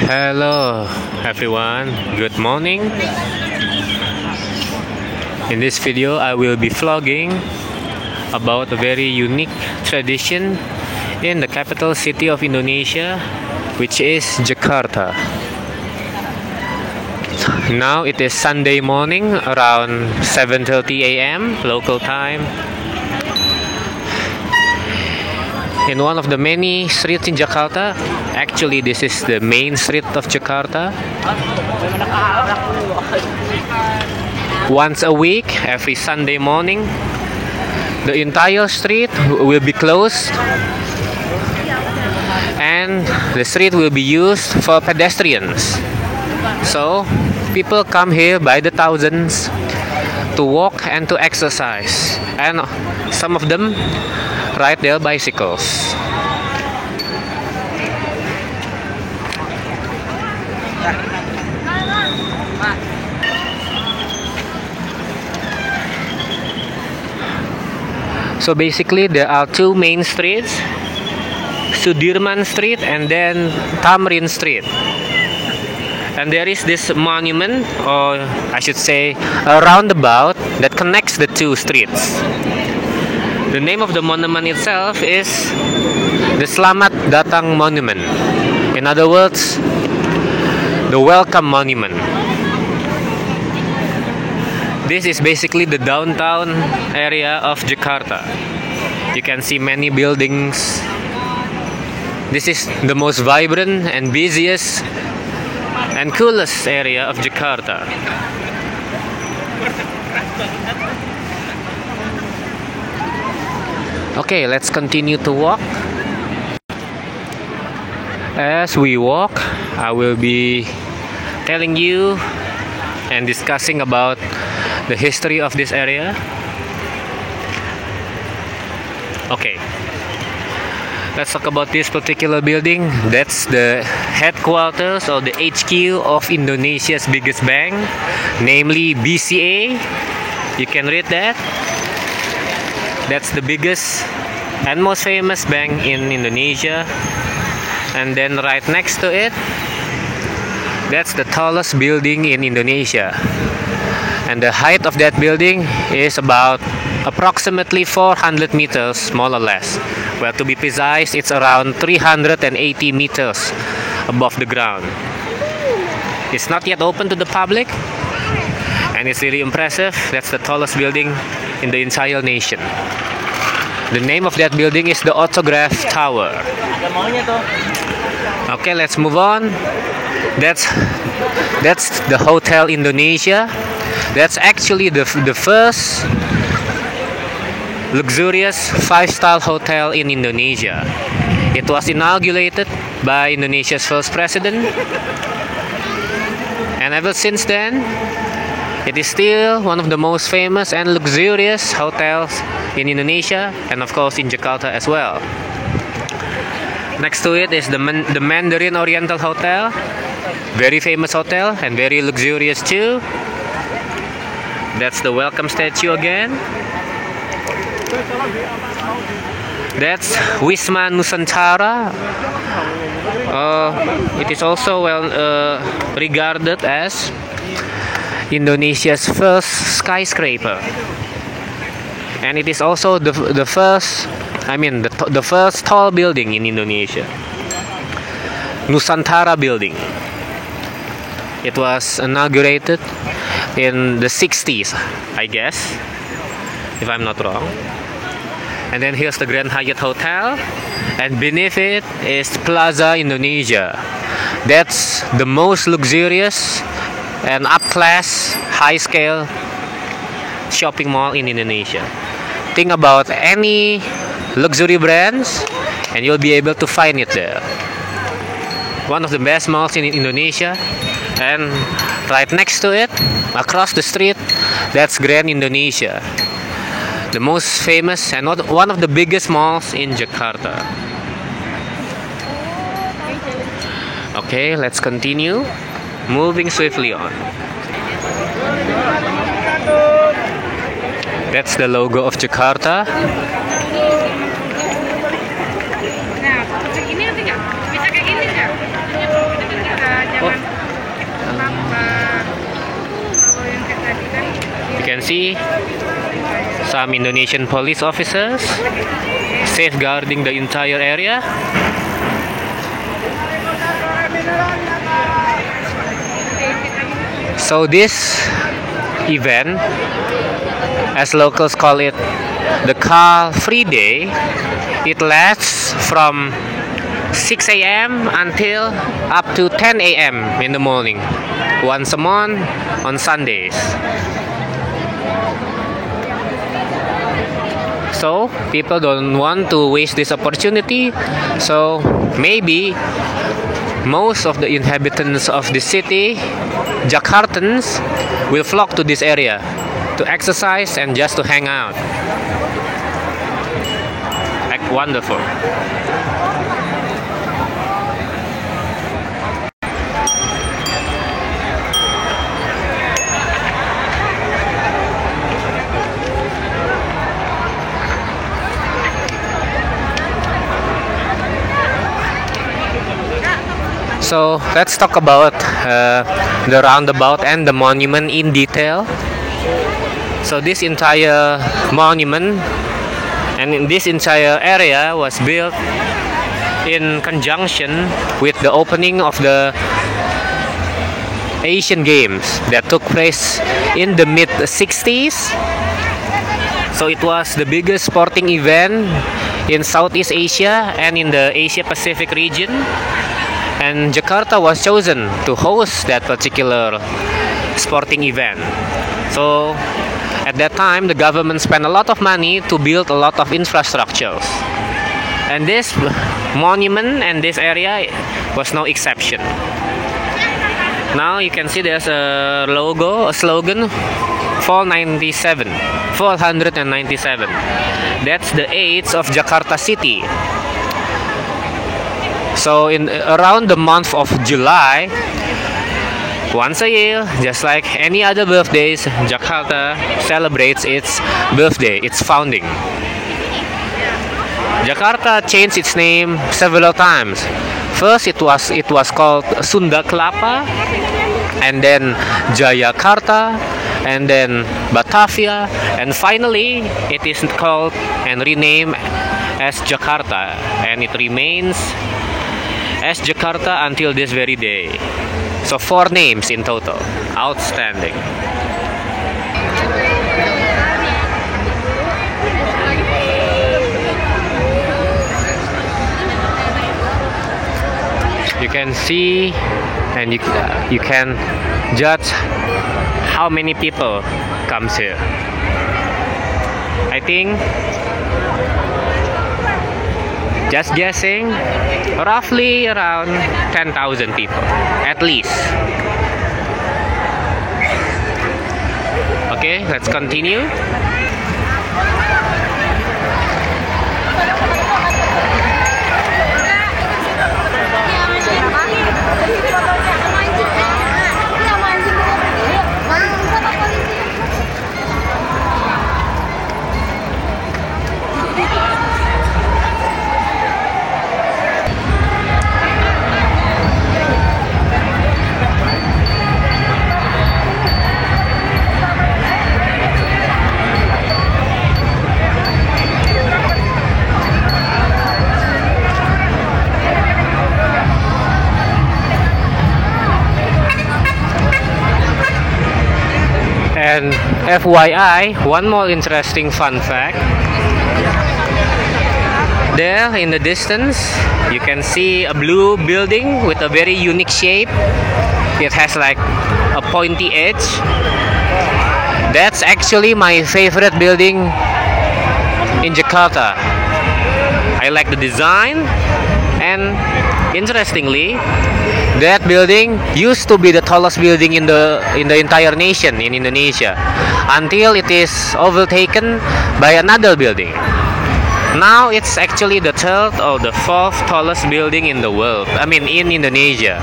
Hello everyone, good morning. In this video I will be vlogging about a very unique tradition in the capital city of Indonesia, which is Jakarta. Now it is Sunday morning around 7:30 a.m. local time. In one of the many streets in Jakarta, actually this is the main street of Jakarta. Once a week, every Sunday morning, the entire street will be closed and the street will be used for pedestrians. So people come here by the thousands to walk and to exercise, and some of them ride their bicycles. So basically there are two main streets, Sudirman Street and then Tamrin Street. And there is this monument, or I should say a roundabout, that connects the two streets. The name of the monument itself is the Selamat Datang Monument. In other words, the Welcome Monument. This is basically the downtown area of Jakarta. You can see many buildings. This is the most vibrant and busiest and coolest area of Jakarta. Okay, let's continue to walk. As we walk, I will be telling you and discussing about the history of this area. Okay, let's talk about this particular building. That's the headquarters or the HQ of Indonesia's biggest bank, namely BCA. You can read that. That's the biggest and most famous bank in Indonesia. And then right next to it, that's the tallest building in Indonesia. And the height of that building is about approximately 400 meters, more or less. Well, to be precise, it's around 380 meters above the ground. It's not yet open to the public, and it's really impressive. That's the tallest building in the entire nation. The name of that building is the Autograph Tower. Okay, let's move on. That's the Hotel Indonesia. That's actually the first luxurious 5-star hotel in Indonesia. It was inaugurated by Indonesia's first president, and ever since then it is still one of the most famous and luxurious hotels in Indonesia, and of course in Jakarta as well. Next to it is the Mandarin Oriental Hotel, very famous hotel and very luxurious too. That's the welcome statue again. That's Wisma Nusantara. It is also regarded as Indonesia's first skyscraper, and it is also the first tall building in Indonesia, Nusantara Building. It was inaugurated in the 60s, I guess, if I'm not wrong. And then here's the Grand Hyatt Hotel, and beneath it is Plaza Indonesia. That's the most luxurious and up-class, high-scale shopping mall in Indonesia. Think about any luxury brands and you'll be able to find it there. One of the best malls in Indonesia. And right next to it, across the street, that's Grand Indonesia, the most famous and one of the biggest malls in Jakarta. Okay, let's continue moving swiftly on. That's the logo of Jakarta. see some Indonesian police officers safeguarding the entire area. So this event, as locals call it, the Car Free Day, it lasts from 6 a.m. until up to 10 a.m. in the morning, once a month on Sundays. So people don't want to waste this opportunity, so maybe most of the inhabitants of the city, Jakartans, will flock to this area to exercise and just to hang out. Like wonderful. So let's talk about the roundabout and the monument in detail. So this entire monument and in this entire area was built in conjunction with the opening of the Asian Games that took place in the mid-60s. So it was the biggest sporting event in Southeast Asia and in the Asia Pacific region. And Jakarta was chosen to host that particular sporting event. So at that time, the government spent a lot of money to build a lot of infrastructures. And this monument and this area was no exception. Now you can see there's a logo, a slogan, 497. That's the age of Jakarta City. So in around the month of July, once a year, just like any other birthdays, Jakarta celebrates its birthday, its founding. Jakarta changed its name several times. First, it was called Sunda Kelapa, and then Jayakarta, and then Batavia, and finally it is called and renamed as Jakarta, and it remains as Jakarta until this very day. So 4 names in total. Outstanding. You can see and you can judge how many people comes here. I think, just guessing, roughly around 10,000 people, at least. Okay, let's continue. And FYI, one more interesting fun fact. There in the distance, you can see a blue building with a very unique shape. It has like a pointy edge. That's actually my favorite building in Jakarta. I like the design, and interestingly, that building used to be the tallest building in the entire nation in Indonesia, until it is overtaken by another building. Now it's actually the 3rd or the 4th tallest building in the world. I mean, in Indonesia.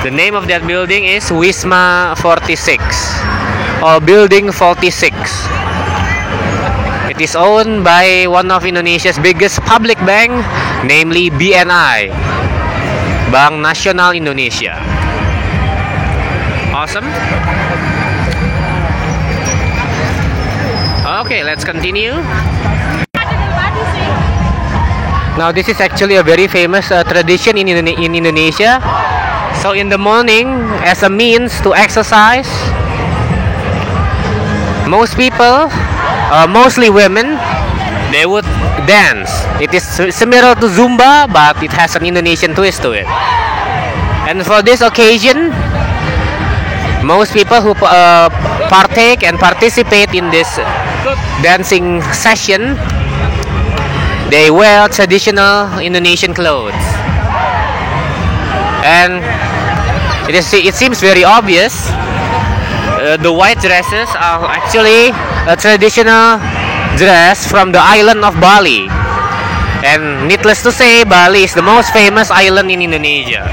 The name of that building is Wisma 46 or Building 46. It is owned by one of Indonesia's biggest public bank, namely BNI, Bank Nasional Indonesia. Awesome. Okay, let's continue. Now this is actually a very famous tradition in Indonesia. So in the morning, as a means to exercise, most people, mostly women, they would dance. It is similar to Zumba, but it has an Indonesian twist to it. And for this occasion, most people who partake and participate in this dancing session, they wear traditional Indonesian clothes. And it seems very obvious. The white dresses are actually a traditional dress from the island of Bali. And needless to say, Bali is the most famous island in Indonesia.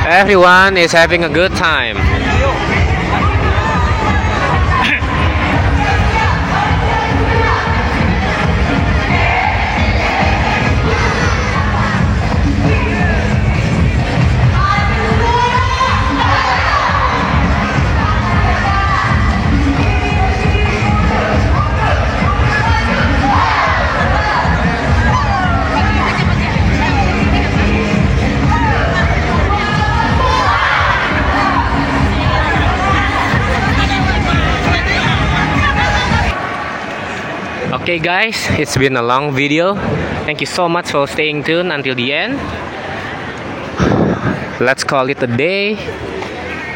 Everyone is having a good time. Okay guys, it's been a long video. Thank you so much for staying tuned until the end. Let's call it a day.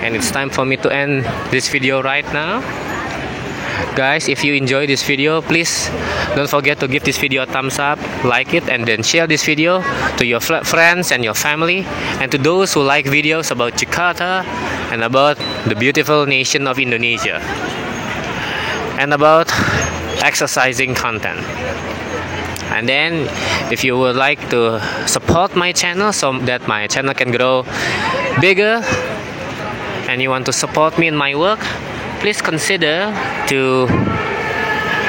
And it's time for me to end this video right now. Guys, if you enjoyed this video, please don't forget to give this video a thumbs up, like it, and then share this video to your friends and your family, and to those who like videos about Jakarta and about the beautiful nation of Indonesia, and about exercising content. And then if you would like to support my channel so that my channel can grow bigger, and you want to support me in my work, please consider to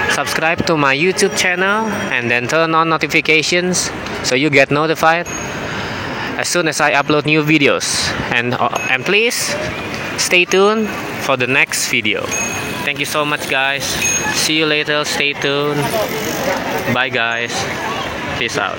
subscribe to my YouTube channel and then turn on notifications so you get notified as soon as I upload new videos. And please stay tuned for the next video. Thank you so much guys. See you later. Stay tuned. Bye guys. Peace out.